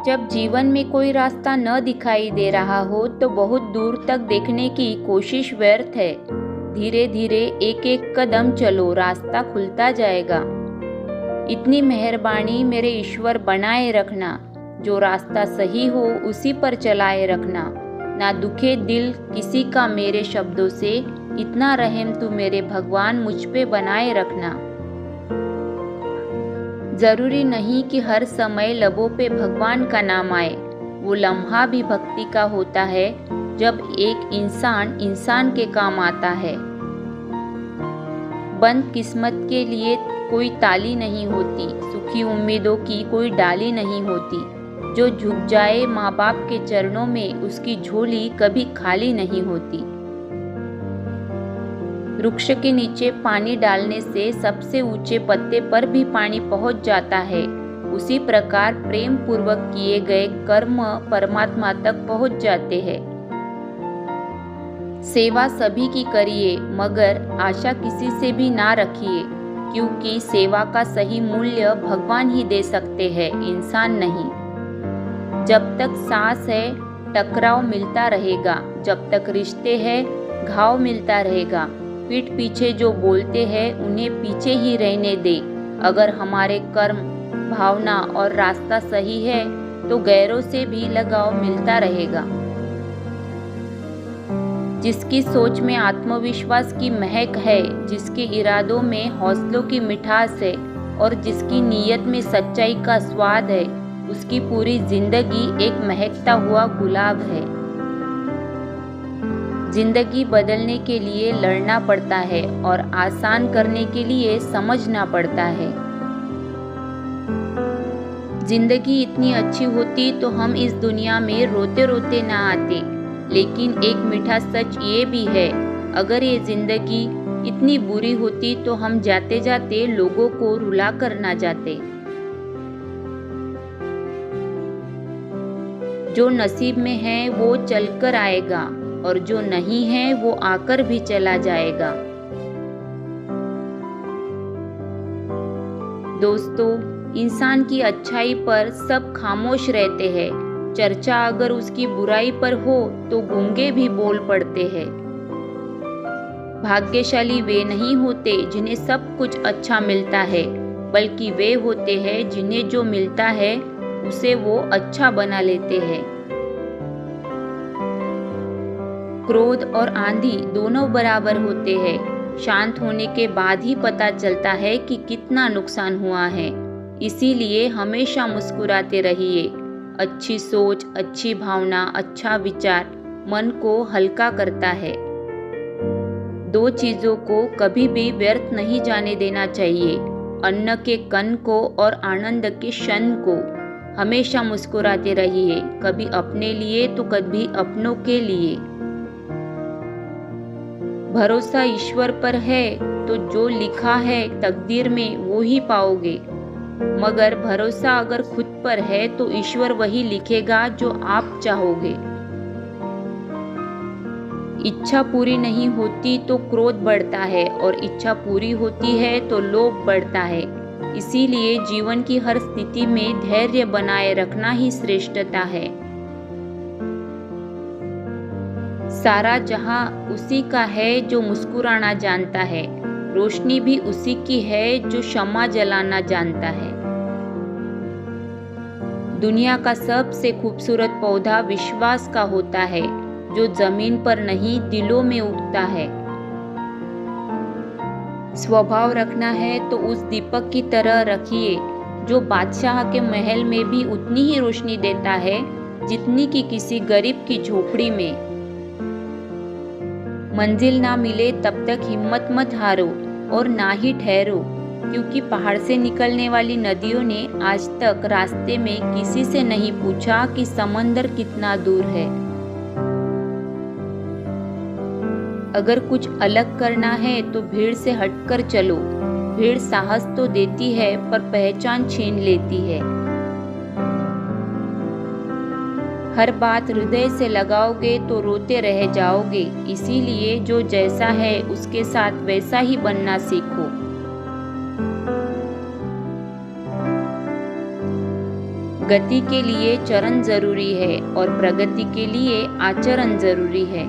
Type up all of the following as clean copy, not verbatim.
जब जीवन में कोई रास्ता न दिखाई दे रहा हो तो बहुत दूर तक देखने की कोशिश व्यर्थ है। धीरे धीरे एक एक कदम चलो, रास्ता खुलता जाएगा। इतनी मेहरबानी मेरे ईश्वर बनाए रखना, जो रास्ता सही हो उसी पर चलाए रखना। ना दुखे दिल किसी का मेरे शब्दों से, इतना रहम तू मेरे भगवान मुझ पे बनाए रखना। जरूरी नहीं कि हर समय लबों पे भगवान का नाम आए, वो लम्हा भी भक्ति का होता है जब एक इंसान इंसान के काम आता है। बंद किस्मत के लिए कोई ताली नहीं होती, सुखी उम्मीदों की कोई डाली नहीं होती। जो झुक जाए माँ बाप के चरणों में, उसकी झोली कभी खाली नहीं होती। वृक्ष के नीचे पानी डालने से सबसे ऊंचे पत्ते पर भी पानी पहुंच जाता है। उसी प्रकार प्रेम पूर्वक किए गए कर्म परमात्मा तक पहुंच जाते हैं। सेवा सभी की करिए, मगर आशा किसी से भी ना रखिए, क्योंकि सेवा का सही मूल्य भगवान ही दे सकते हैं, इंसान नहीं। जब तक सांस है टकराव मिलता रहेगा, जब तक रिश्ते हैं घाव मिलता रहेगा। पीठ पीछे जो बोलते हैं उन्हें पीछे ही रहने दे। अगर हमारे कर्म, भावना और रास्ता सही है तो गैरों से भी लगाव मिलता रहेगा। जिसकी सोच में आत्मविश्वास की महक है, जिसके इरादों में हौसलों की मिठास है और जिसकी नीयत में सच्चाई का स्वाद है, उसकी पूरी जिंदगी एक महकता हुआ गुलाब है। जिंदगी बदलने के लिए लड़ना पड़ता है और आसान करने के लिए समझना पड़ता है। जिंदगी इतनी अच्छी होती तो हम इस दुनिया में रोते रोते ना आते। लेकिन एक मीठा सच ये भी है, अगर ये जिंदगी इतनी बुरी होती तो हम जाते जाते लोगों को रुला कर ना जाते। जो नसीब में है वो चलकर आएगा और जो नहीं है वो आकर भी चला जाएगा। दोस्तों, इंसान की अच्छाई पर सब खामोश रहते हैं। चर्चा अगर उसकी बुराई पर हो तो गूंगे भी बोल पड़ते हैं। भाग्यशाली वे नहीं होते जिन्हें सब कुछ अच्छा मिलता है, बल्कि वे होते हैं जिन्हें जो मिलता है उसे वो अच्छा बना लेते हैं। क्रोध और आंधी दोनों बराबर होते हैं। शांत होने के बाद ही पता चलता है कि कितना नुकसान हुआ है। इसीलिए हमेशा मुस्कुराते रहिए। अच्छी सोच, अच्छी भावना, अच्छा विचार मन को हल्का करता है। दो चीजों को कभी भी व्यर्थ नहीं जाने देना चाहिए, अन्न के कण को और आनंद के क्षण को। हमेशा मुस्कुराते रहिए, कभी अपने लिए तो कभी अपनों के लिए। भरोसा ईश्वर पर है तो जो लिखा है तकदीर में वो ही पाओगे, मगर भरोसा अगर खुद पर है तो ईश्वर वही लिखेगा जो आप चाहोगे। इच्छा पूरी नहीं होती तो क्रोध बढ़ता है और इच्छा पूरी होती है तो लोभ बढ़ता है। इसीलिए जीवन की हर स्थिति में धैर्य बनाए रखना ही श्रेष्ठता है। सारा जहां उसी का है जो मुस्कुराना जानता है, रोशनी भी उसी की है जो शम्मा जलाना जानता है। दुनिया का सबसे खूबसूरत पौधा विश्वास का होता है, जो जमीन पर नहीं दिलों में उगता है। स्वभाव रखना है तो उस दीपक की तरह रखिए जो बादशाह के महल में भी उतनी ही रोशनी देता है जितनी कि किसी गरीब की झोपड़ी में। मंजिल ना मिले तब तक हिम्मत मत हारो और ना ही ठहरो, क्योंकि पहाड़ से निकलने वाली नदियों ने आज तक रास्ते में किसी से नहीं पूछा कि समंदर कितना दूर है। अगर कुछ अलग करना है तो भीड़ से हटकर चलो। भीड़ साहस तो देती है पर पहचान छीन लेती है। हर बात हृदय से लगाओगे तो रोते रह जाओगे। इसीलिए जो जैसा है उसके साथ वैसा ही बनना सीखो। गति के लिए चरण जरूरी है और प्रगति के लिए आचरण जरूरी है।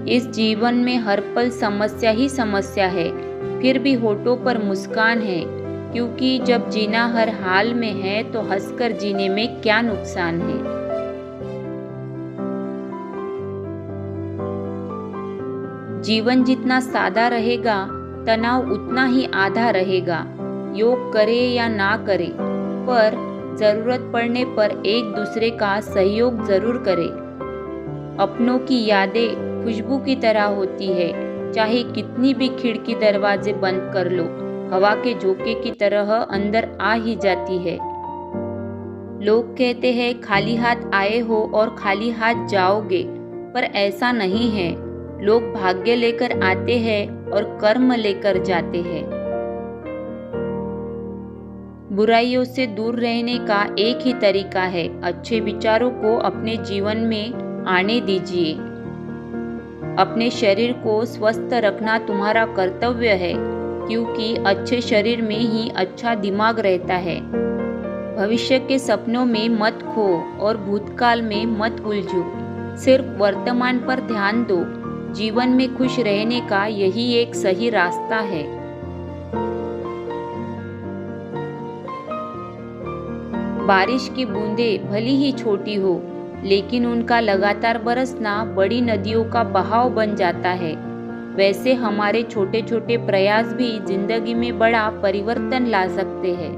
इस जीवन में हर पल समस्या ही समस्या है, फिर भी होठों पर मुस्कान है, क्योंकि जब जीना हर हाल में है तो हंसकर जीने में क्या नुकसान है। जीवन जितना सादा रहेगा, तनाव उतना ही आधा रहेगा। योग करे या ना करे, पर जरूरत पड़ने पर एक दूसरे का सहयोग जरूर करे। अपनों की यादें खुशबू की तरह होती है, चाहे कितनी भी खिड़की दरवाजे बंद कर लो, हवा के झोंके की तरह अंदर आ ही जाती है। लोग कहते हैं खाली हाथ आए हो और खाली हाथ जाओगे, पर ऐसा नहीं है। लोग भाग्य लेकर आते हैं और कर्म लेकर जाते हैं। बुराइयों से दूर रहने का एक ही तरीका है, अच्छे विचारों को अपने जीवन में आने दीजिए। अपने शरीर को स्वस्थ रखना तुम्हारा कर्तव्य है, क्योंकि अच्छे शरीर में ही अच्छा दिमाग रहता है। भविष्य के सपनों में मत खो और भूतकाल में मत उलझो, सिर्फ वर्तमान पर ध्यान दो। जीवन में खुश रहने का यही एक सही रास्ता है। बारिश की बूंदें भली ही छोटी हो, लेकिन उनका लगातार बरसना बड़ी नदियों का बहाव बन जाता है। वैसे हमारे छोटे छोटे प्रयास भी जिंदगी में बड़ा परिवर्तन ला सकते हैं।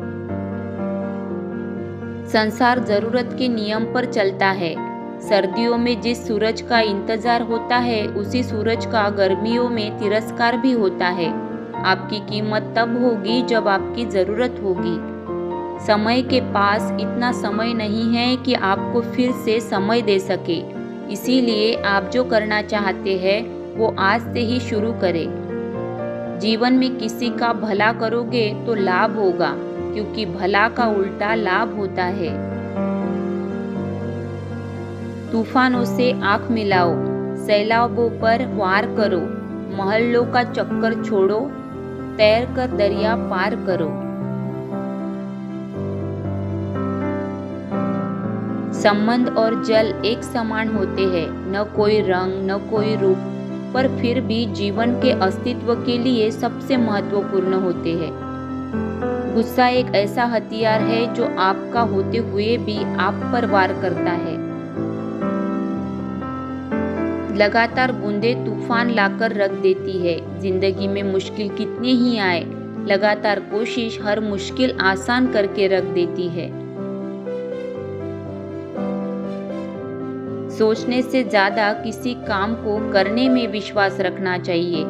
संसार जरूरत के नियम पर चलता है। सर्दियों में जिस सूरज का इंतजार होता है, उसी सूरज का गर्मियों में तिरस्कार भी होता है। आपकी कीमत तब होगी जब आपकी जरूरत होगी। समय के पास इतना समय नहीं है कि आपको फिर से समय दे सके, इसीलिए आप जो करना चाहते हैं वो आज से ही शुरू करें। जीवन में किसी का भला करोगे तो लाभ होगा, क्योंकि भला का उल्टा लाभ होता है। तूफानों से आंख मिलाओ, सैलाबों पर वार करो, महलों का चक्कर छोड़ो, तैर कर दरिया पार करो। संबंध और जल एक समान होते हैं, न कोई रंग न कोई रूप, पर फिर भी जीवन के अस्तित्व के लिए सबसे महत्वपूर्ण होते हैं। गुस्सा एक ऐसा हथियार है जो आपका होते हुए भी आप पर वार करता है। लगातार बूंदें तूफान लाकर रख देती है। जिंदगी में मुश्किल कितनी ही आए, लगातार कोशिश हर मुश्किल आसान करके रख देती है। सोचने से ज्यादा किसी काम को करने में विश्वास रखना चाहिए।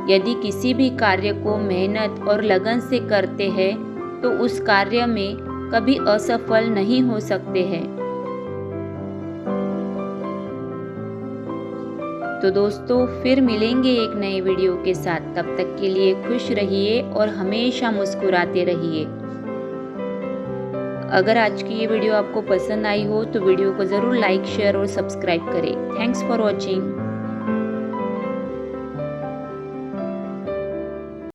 यदि किसी भी कार्य को मेहनत और लगन से करते हैं तो उस कार्य में कभी असफल नहीं हो सकते हैं। तो दोस्तों, फिर मिलेंगे एक नए वीडियो के साथ। तब तक के लिए खुश रहिए और हमेशा मुस्कुराते रहिए। अगर आज की ये वीडियो आपको पसंद आई हो तो वीडियो को ज़रूर लाइक, शेयर और सब्सक्राइब करें। Thanks for watching.